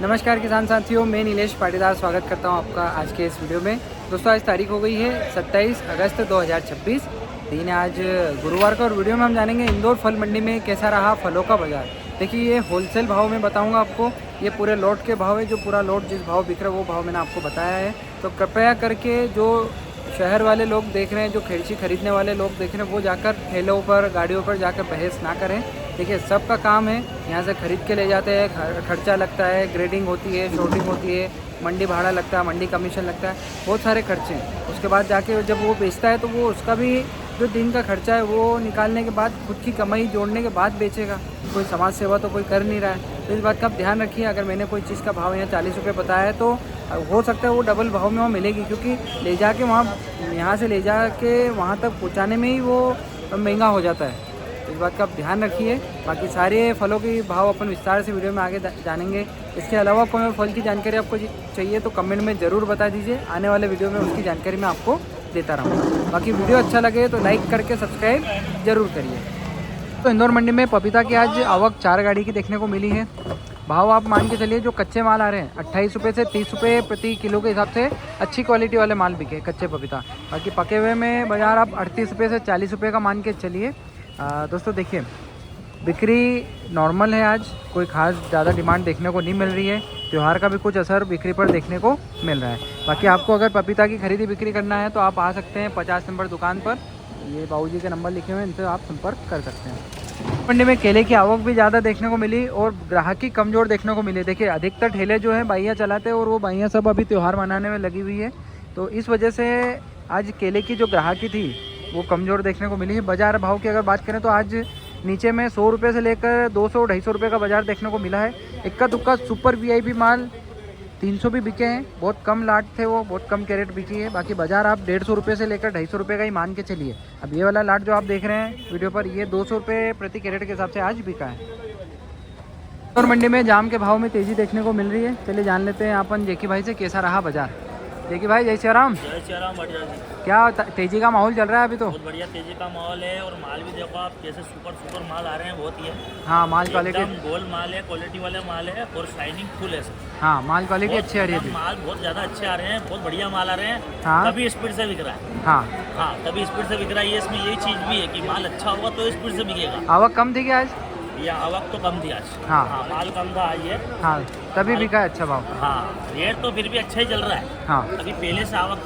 नमस्कार किसान साथियों, मैं नीलेश पाटीदार स्वागत करता हूं आपका आज के इस वीडियो में। दोस्तों आज तारीख हो गई है 27 अगस्त 2026, दिन है आज गुरुवार का। और वीडियो में हम जानेंगे इंदौर फल मंडी में कैसा रहा फलों का बाजार। देखिए ये होलसेल भाव में बताऊंगा आपको, ये पूरे लॉट के भाव है। जो पूरा लॉट जिस भाव बिक रहा है वो भाव मैंने आपको बताया है। तो कृपया करके जो शहर वाले लोग देख रहे हैं, जो खेड़ची खरीदने वाले लोग देख रहे हैं, वो जाकर ठेलों पर गाड़ियों पर जाकर बहस ना करें। देखिए सबका काम है, यहाँ से ख़रीद के ले जाते हैं, खर्चा लगता है, ग्रेडिंग होती है, शॉर्टिंग होती है, मंडी भाड़ा लगता है, मंडी कमीशन लगता है, बहुत सारे खर्चे हैं। उसके बाद जाके जब वो बेचता है तो वो उसका भी जो दिन का खर्चा है वो निकालने के बाद खुद की कमाई जोड़ने के बाद बेचेगा। कोई समाज सेवा तो कोई कर नहीं रहा है। तो इस बात का आप ध्यान रखिए। अगर मैंने कोई चीज़ का भाव यहाँ 40 रुपये बताया है तो हो सकता है वो डबल भाव में वहाँ मिलेगी, क्योंकि ले जाके वहाँ यहाँ से ले जाके वहाँ तक पहुँचाने में ही वो महंगा हो जाता है। इस बात का आप ध्यान रखिए। बाकी सारे फलों के भाव अपन विस्तार से वीडियो में आगे जानेंगे। इसके अलावा कोई फल की जानकारी आपको चाहिए तो कमेंट में ज़रूर बता दीजिए, आने वाले वीडियो में उसकी जानकारी मैं आपको देता रहूँगा। बाकी वीडियो अच्छा लगे तो लाइक करके सब्सक्राइब जरूर करिए। तो इंदौर मंडी में पपीता की आज आवक 4 गाड़ी की देखने को मिली है। भाव आप मान के चलिए, जो कच्चे माल आ रहे हैं 28 रुपये से 30 रुपये प्रति किलो के हिसाब से अच्छी क्वालिटी वाले माल बिके कच्चे पपीता। बाकी पके हुए में बाज़ार आप 38 रुपये से 40 रुपये का मान के चलिए। दोस्तों देखिए बिक्री नॉर्मल है, आज कोई ख़ास ज़्यादा डिमांड देखने को नहीं मिल रही है। त्यौहार का भी कुछ असर बिक्री पर देखने को मिल रहा है। बाकी आपको अगर पपीता की खरीदी बिक्री करना है तो आप आ सकते हैं 50 नंबर दुकान पर। ये बाबूजी के नंबर लिखे हुए हैं, इनसे आप संपर्क कर सकते हैं। मंडी में केले की आवक भी ज़्यादा देखने को मिली और ग्राहकी कमज़ोर देखने को मिली। देखिए अधिकतर ठेले जो हैं बाइयाँ चलाते हैं और वो बाइयाँ सब अभी त्यौहार मनाने में लगी हुई है। तो इस वजह से आज केले की जो ग्राहकी थी वो कमज़ोर देखने को मिली है। बाज़ार भाव की अगर बात करें तो आज नीचे में 100 रुपये से लेकर 200-250 रुपये का बाज़ार देखने को मिला है। इक्का दुक्का सुपर वीआईपी माल 300 भी बिके हैं, बहुत कम लाट थे, वो बहुत कम कैरेट बिकी है। बाकी बाज़ार आप 150 रुपये से लेकर 250 रुपये का ही मान के चलिए। अब ये वाला लाट जो आप देख रहे हैं वीडियो पर, ये 200 रुपये प्रति कैरेट के हिसाब से आज बिका है। और मंडी में जाम के भाव में तेज़ी देखने को मिल रही है। चलिए जान लेते हैं अपन जेकी भाई से कैसा रहा बाज़ार। जेकी भाई जय श्री राम। जय श्री राम। बढ़िया जी, क्या तेज़ी का माहौल चल रहा है अभी? तो बहुत बढ़िया तेजी का माहौल है। और माल भी देखो आप, कैसे सुपर माल आ रहे हैं, बहुत ही है। हाँ माल क्वालिटी एकदम गोल माल है, क्वालिटी वाले माल है और शाइनिंग फुल है। हाँ माल क्वालिटी अच्छी आ रही है। माल बहुत ज़्यादा अच्छे आ रहे हैं, बहुत बढ़िया माल आ रहे हैं। हाँ तभी स्पीड से बिक रहा है। हाँ तभी स्पीड से बिक रहा है। ये इसमें यही चीज़ भी है कि माल अच्छा होगा तो स्पीड से बिकेगा। आवक कम थी क्या आज? या आवक तो कम थी आज। हाँ माल कम था आज ये। हाँ तभी बिका है अच्छा भाव। हाँ रेट तो फिर भी अच्छा ही चल रहा है। हाँ अभी पहले से आवक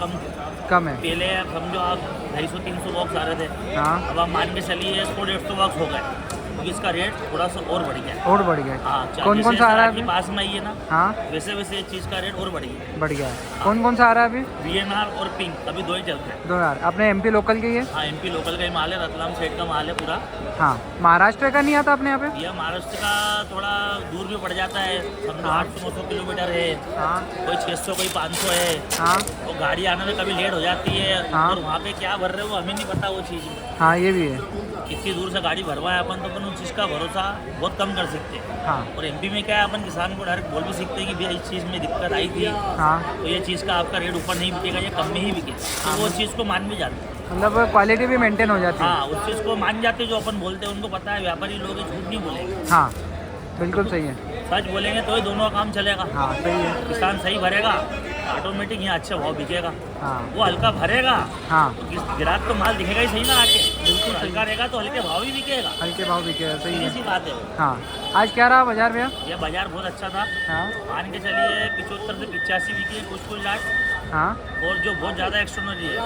कम है। पहले समझो आप 250-300 बॉक्स आ रहे थे। हाँ अब आप मान के चलिए 100-150 बॉक्स हो गए, क्योंकि इसका रेट थोड़ा सा और बढ़ गया है। और बढ़ गया। हाँ कौन कौन सा आ रहा है अभी? पास में ही है ना। हाँ वैसे वैसे ये चीज़ का रेट और बढ़ गया। बढ़ गया है। कौन कौन सा आ रहा है अभी? VNR और पिंक अभी 2 ही चलते हैं। 2 यार अपने MP लोकल के ये? हाँ MP लोकल का ही माल है, रतलाम सेट का माल है पूरा। हाँ महाराष्ट्र का नहीं आता अपने यहाँ पे? यह महाराष्ट्र का थोड़ा दूर भी पड़ जाता है, समझो 800-900 किलोमीटर है। हाँ कोई 600 कोई 500 है। हाँ तो गाड़ी आने में कभी लेट हो जाती है। हाँ। और वहाँ पे क्या भर रहे हो हमें नहीं पता वो चीज़। हाँ ये भी है। कितनी दूर से गाड़ी भरवाए अपन, तो अपन उस चीज़ का भरोसा बहुत कम कर सकते हैं। हाँ और MP में क्या है, अपन किसान को डायरेक्ट बोल भी सकते हैं कि भैया इस चीज़ में दिक्कत आई थी, हाँ तो ये चीज़ का आपका रेट ऊपर नहीं बिकेगा, ये कम में ही बिकेगा। तो वो चीज़ को मान भी जाते हैं। मतलब क्वालिटी भी मेंटेन हो जाती है। हाँ उस चीज़ को मान जाते हैं, जो अपन बोलते हैं उनको पता है। व्यापारी लोग झूठ नहीं बोलेंगे। हाँ बिल्कुल सही है। सच बोलेंगे तो ही दोनों का काम चलेगा। हाँ सही है। किसान सही भरेगा, ऑटोमेटिक यहाँ अच्छा भाव बिकेगा। हाँ वो हल्का भरेगा हाँ तो ग्राहक को माल दिखेगा ही सही ना आके। बिल्कुल हल्का रहेगा तो हल्के भाव ही बिकेगा। हल्के भाव बिकेगा, सही है। सी बात है। हाँ आज क्या रहा बाजार भैया? ये बाजार बहुत अच्छा था। हाँ मान के चलिए 75 से 85 बिकी है कुछ लाट। हाँ और जो बहुत ज़्यादा एक्स्ट्रॉनरी है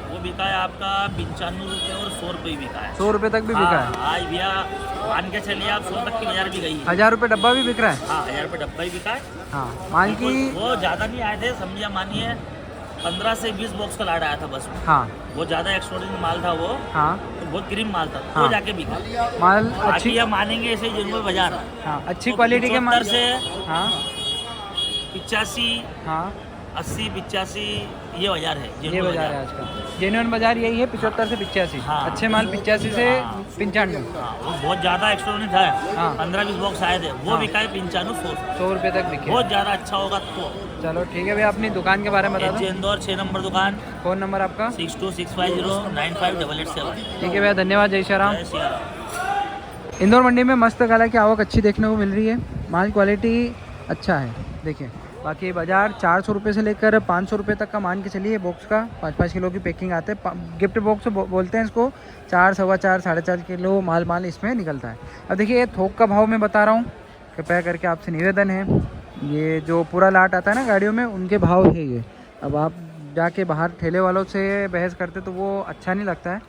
वो बिका है आपका 95 रुपये और 100 रुपये बिका है। 100 रुपये तक भी बिका है आज भैया मान के चलिए आप 100 तक की बाजार भी गई है। 1000 रुपये डब्बा भी बिक रहा है। हाँ 1000 रुपये डब्बा ही बिका है। हाँ माल की वो ज़्यादा नहीं आए थे, समझिए मानिए 15 से 20 बॉक्स का लाट आया था बस। हाँ बहुत ज़्यादा एक्स्ट्रॉनरी माल था वो। हाँ तो बहुत क्रीम माल था। हाँ। तो जाके बिका माल अच्छी। अच्छी। या मानेंगे ऐसे ही जनरल बाजार। हाँ अच्छी तो क्वालिटी के माल 75 से हाँ 85 हाँ 80-85 ये बाजार है। ये बाजार है आज का। जेन्युइन बाजार यही है 75 से 85। हाँ। अच्छे माल 85 से 95। हाँ वो बहुत ज़्यादा एक्स्ट्रॉनरी था। हाँ। 15-20 बॉक्स आए थे, वो हाँ। बिका है 95-100। 100 रुपये तक बिके। बहुत ज़्यादा अच्छा होगा तो। चलो ठीक है भैया, अपनी दुकान के बारे में बता दो। इंदौर 6 नंबर दुकान, फ़ोन नंबर आपका? 6265095887। ठीक है भैया, धन्यवाद। जय श्री राम। जय श्री राम। इंदौर मंडी में मस्त गला की आवक अच्छी देखने को मिल रही है। माल क्वालिटी अच्छा है। देखिए। बाकी बाज़ार 400 रुपये से लेकर 500 रुपये तक का मान के चलिए बॉक्स का 5-5 किलो की पैकिंग आते हैं। गिफ्ट बॉक्स बोलते हैं इसको। 4, 4.25, 4.5 किलो माल इसमें निकलता है। अब देखिए ये थोक का भाव मैं बता रहा हूँ, कृपया करके आपसे निवेदन है, ये जो पूरा लाट आता है ना गाड़ियों में, उनके भाव है ये। अब आप जाके बाहर ठेले वालों से बहस करते तो वो अच्छा नहीं लगता है।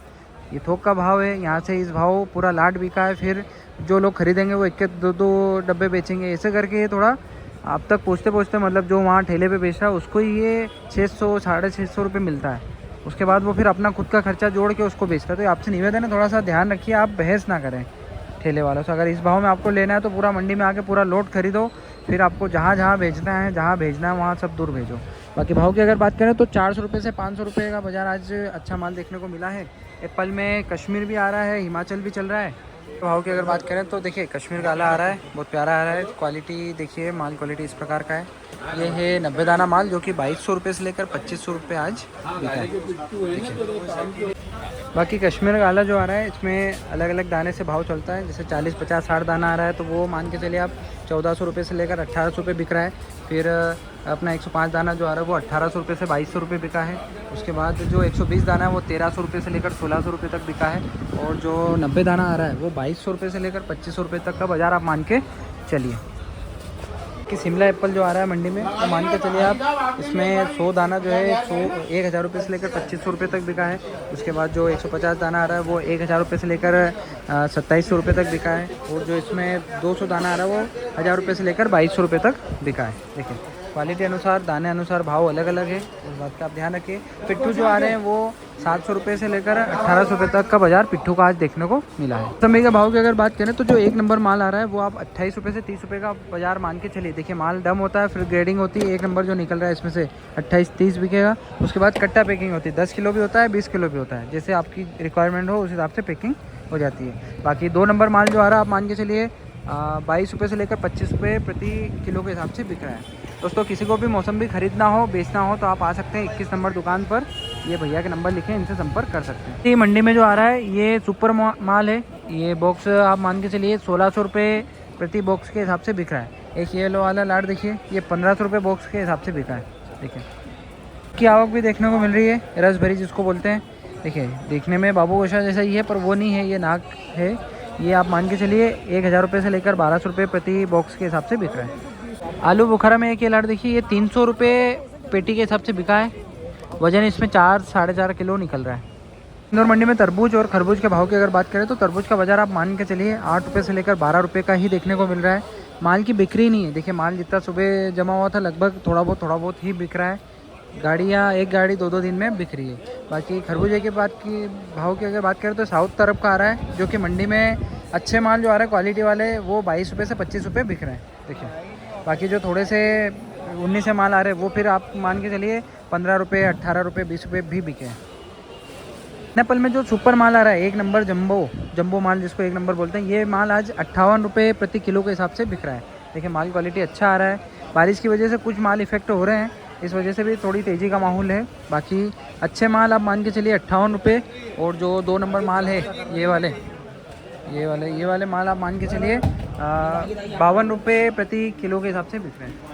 ये थोक का भाव है, यहाँ से इस भाव पूरा लाट बिका है, फिर जो लोग खरीदेंगे वो 1-2 डब्बे बेचेंगे। ऐसे करके ये थोड़ा आप तक पहुँचते मतलब जो वहाँ ठेले पे बेच रहा है उसको ही ये 600, 650 रुपये मिलता है। उसके बाद वो फिर अपना खुद का खर्चा जोड़ के उसको बेचता है। तो आपसे निवेदन है, थोड़ा सा ध्यान रखिए, आप बहस ना करें ठेले वालों से। अगर इस भाव में आपको लेना है तो पूरा मंडी में आके पूरा लोड खरीदो, फिर आपको जहाँ भेजना है वहाँ सब दूर भेजो। बाकी भाव की अगर बात करें तो 400 रुपये से 500 रुपये का बाज़ार आज अच्छा माल देखने को मिला है। एप्पल में कश्मीर भी आ रहा है, हिमाचल भी चल रहा है। तो भाव की अगर बात करें तो देखिए कश्मीर काला आ रहा है, बहुत प्यारा आ रहा है। क्वालिटी देखिए, माल क्वालिटी इस प्रकार का है। ये है 90 दाना माल, जो कि 2200 रुपये से लेकर 2500 रुपये आज बिका है। देखिए बाकी कश्मीर काला जो आ रहा है इसमें अलग अलग दाने से भाव चलता है। जैसे 40, 50, 60 दाना आ रहा है तो वो मान के चलिए आप 1400 रुपये से लेकर 1800 रुपये बिक रहा है। फिर अपना 105 दाना जो आ रहा है वो 1800 रुपये से 2200 रुपये बिका है। उसके बाद जो 120 दाना है वो 1300 रुपये से लेकर 1600 रुपये तक बिका है। और जो 90 दाना आ रहा है वो 2200 रुपये से लेकर 2500 रुपये तक का बाज़ार आप मान के चलिए। कि शिमला एप्पल जो आ रहा है मंडी में, तो मान के चलिए आप इसमें 100 दाना जो है 1000 रुपये से लेकर 2500 रुपये तक बिका है। उसके बाद जो 150 दाना आ रहा है वो 1000 रुपये से लेकर 2700 रुपये तक बिका है। और जो इसमें 200 दाना आ रहा है वो 1000 रुपये से लेकर 2200 रुपये तक बिका है। देखिए क्वालिटी अनुसार, दाने अनुसार भाव अलग अलग है, उस बात का आप ध्यान रखिए। पिट्ठू जो आ रहे हैं वो 700 रुपये से लेकर 1800 रुपये तक का बाज़ार पिट्ठू का आज देखने को मिला है। समय के भाव की अगर बात करें तो जो 1 नंबर माल आ रहा है वो आप 28 रुपये से 30 रुपये का बाज़ार मान के चलिए। देखिए माल डम होता है, फिर ग्रेडिंग होती है। 1 नंबर जो निकल रहा है इसमें से 28-30 बिकेगा। उसके बाद कट्टा पैकिंग होती है, 10 किलो भी होता है, 20 किलो भी होता है, जैसे आपकी रिक्वायरमेंट हो उस हिसाब से पैकिंग हो जाती है। बाकी 2 नंबर माल जो आ रहा है आप मान के चलिए 22 रुपये से लेकर 25 रुपये प्रति किलो के हिसाब से बिक रहा है। दोस्तों किसी को भी मौसम्बी खरीदना हो, बेचना हो तो आप आ सकते हैं 21 नंबर दुकान पर। ये भैया के नंबर लिखें, इनसे संपर्क कर सकते हैं। ये मंडी में जो आ रहा है ये सुपर माल है। ये बॉक्स आप मान के चलिए 1600 रुपये प्रति बॉक्स के हिसाब से बिक रहा है। एक ये लो वाला लाट देखिए, ये 1500 रुपये बॉक्स के हिसाब से बिका है। देखिए की आवक भी देखने को मिल रही है, रस भरी जिसको बोलते हैं। देखिए देखने में बाबू गोशा जैसा ही है, पर वो नहीं है, ये नाक है। ये आप मान के चलिए 1000 रुपये से लेकर 1200 रुपये प्रति बॉक्स के हिसाब से बिक रहा है। आलू बुखारा में एक ये लाट देखिए, ये 300 रुपये पेटी के हिसाब से बिका है। वजन इसमें 4-4.5 किलो निकल रहा है। इंदौर मंडी में तरबूज और खरबूज के भाव की अगर बात करें तो तरबूज का बाज़ार आप मान के चलिए 8 रुपये से लेकर 12 रुपये का ही देखने को मिल रहा है। माल की बिक्री नहीं है। देखिए माल जितना सुबह जमा हुआ था लगभग थोड़ा बहुत ही बिक रहा है। गाड़ियाँ एक गाड़ी 2-2 दिन में बिक रही है। बाकी खरबूजे के भाव की अगर बात करें तो साउथ तरफ का आ रहा है, जो कि मंडी में अच्छे माल जो आ रहा है क्वालिटी वाले वो 22 रुपये से 25 रुपये बिक रहे हैं। देखिए बाकी जो थोड़े से 19 से माल आ रहे हैं वो फिर आप मान के चलिए 15 रुपये, 18 रुपये, 20 रुपये भी बिके हैं। एप्पल में जो सुपर माल आ रहा है 1 नंबर जंबो माल जिसको 1 नंबर बोलते हैं, ये माल आज 58 रुपये प्रति किलो के हिसाब से बिक रहा है। देखिए माल क्वालिटी अच्छा आ रहा है। बारिश की वजह से कुछ माल इफेक्ट हो रहे हैं, इस वजह से भी थोड़ी तेज़ी का माहौल है। बाकी अच्छे माल आप मान के चलिए 58 रुपये। और जो 2 नंबर माल है ये वाले माल आप मान के चलिए 52 रुपये प्रति किलो के हिसाब से बिक रहे हैं।